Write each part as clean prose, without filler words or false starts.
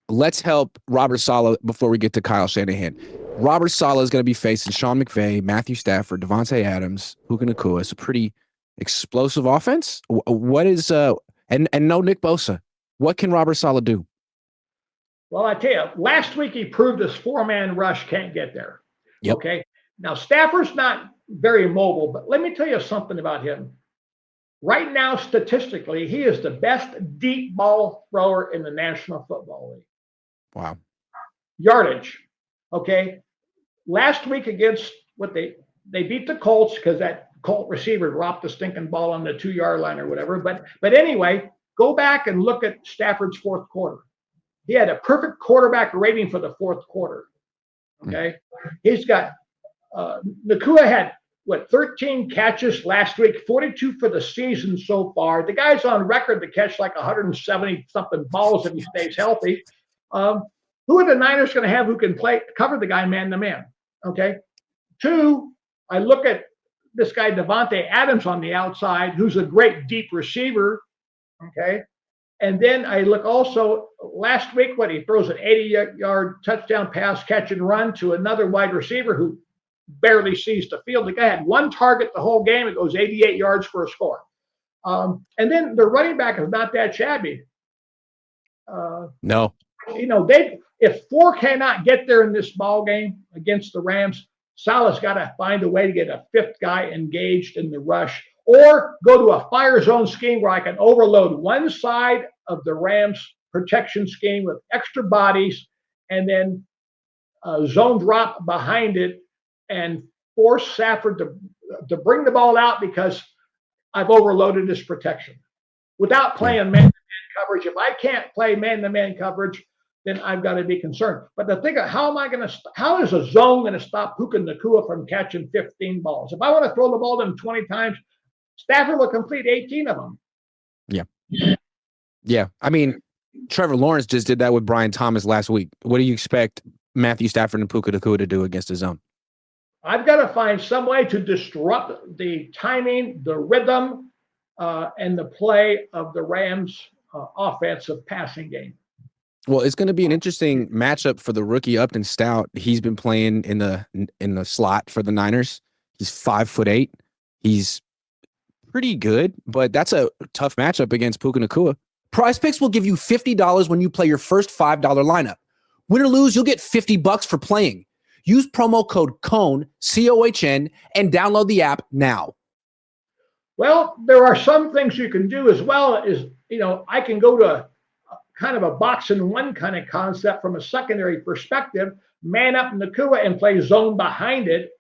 let's help Robert Saleh before we get to Kyle Shanahan. Robert Saleh is going to be facing Sean McVay, Matthew Stafford, Devontae Adams, Puka Nacua. It's a pretty explosive offense. What is and no Nick Bosa? What can Robert Saleh do? Well, I tell you, last week he proved his four-man rush can't get there. Yep. Okay. Now Stafford's not very mobile, but let me tell you something about him. Right now, statistically, he is the best deep ball thrower in the National Football League. Wow. Yardage. Okay. Last week against what they beat the Colts because that Colt receiver dropped the stinking ball on the 2-yard line or whatever. But anyway, go back and look at Stafford's fourth quarter. He had a perfect quarterback rating for the fourth quarter. Okay. He's got Nacua had 13 catches last week, 42 for the season so far. The guy's on record to catch like 170 something balls if he stays healthy. Who are the Niners going to have who can cover the guy man to man? Okay. 2, I look at this guy Devontae Adams on the outside, who's a great deep receiver. Okay. And then I look also last week when he throws an 80-yard touchdown pass, catch and run to another wide receiver who barely sees the field. The guy had one target the whole game. It goes 88 yards for a score. And then the running back is not that shabby. No. If 4 cannot get there in this ball game against the Rams, Saleh's got to find a way to get a 5th guy engaged in the rush, or go to a fire zone scheme where I can overload one side of the Rams protection scheme with extra bodies and then zone drop behind it and force Stafford to bring the ball out because I've overloaded his protection without playing man-to-man coverage. If I can't play man-to-man coverage, then I've got to be concerned. But the thing of how is a zone going to stop Puka Nacua from catching 15 balls? If I want to throw the ball to him 20 times, Stafford will complete 18 of them. Yeah. Yeah. I mean, Trevor Lawrence just did that with Brian Thomas last week. What do you expect Matthew Stafford and Puka Nacua to do against the zone? I've got to find some way to disrupt the timing, the rhythm, and the play of the Rams' offensive passing game. Well, it's going to be an interesting matchup for the rookie Upton Stout. He's been playing in the slot for the Niners. He's 5'8". He's pretty good, but that's a tough matchup against Puka Nacua. PrizePicks will give you $50 when you play your first $5 lineup. Win or lose, you'll get $50 for playing. Use promo code COHN, COHN, and download the app now. Well, there are some things you can do as well as, I can go to kind of a box and one kind of concept from a secondary perspective, man up Nacua and play zone behind it.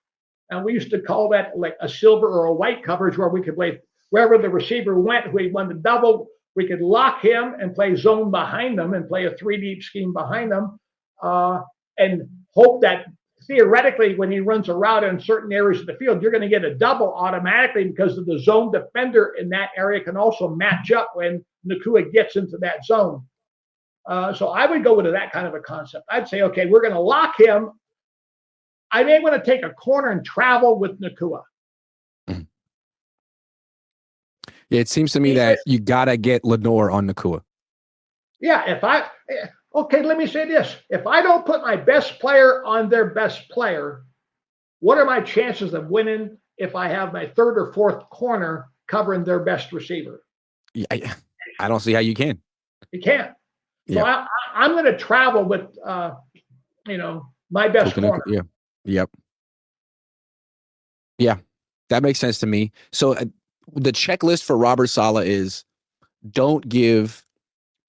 And we used to call that like a silver or a white coverage where we could play wherever the receiver went, who he wanted to double, we could lock him and play zone behind them and play a 3-deep scheme behind them and hope that theoretically when he runs a route in certain areas of the field, you're going to get a double automatically because of the zone defender in that area can also match up when Nacua gets into that zone. So I would go into that kind of a concept. I'd say, okay, we're going to lock him. I may want to take a corner and travel with Nacua. Yeah, it seems to me that you got to get Lenore on Nacua. Yeah, okay, let me say this. If I don't put my best player on their best player, what are my chances of winning if I have my 3rd or 4th corner covering their best receiver? Yeah, I don't see how you can. You can't. So I'm going to travel with, my best corner. Yeah. Yep. Yeah, that makes sense to me. So the checklist for Robert Saleh is don't give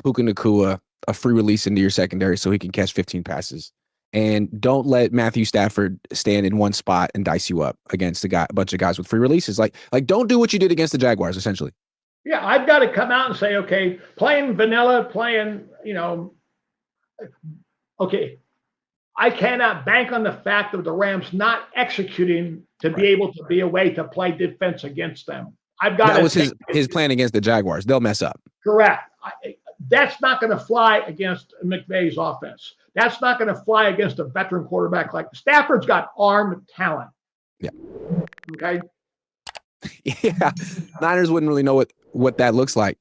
Puka Nacua a free release into your secondary so he can catch 15 passes. And don't let Matthew Stafford stand in one spot and dice you up against a bunch of guys with free releases. Like don't do what you did against the Jaguars, essentially. Yeah, I've got to come out and say, okay, playing vanilla, okay, I cannot bank on the fact of the Rams not executing to be able to be a way to play defense against them. That was his plan against the Jaguars. They'll mess up. Correct. That's not going to fly against McVay's offense. That's not going to fly against a veteran quarterback like Stafford's got arm talent. Yeah. Okay. Yeah. Niners wouldn't really know what that looks like.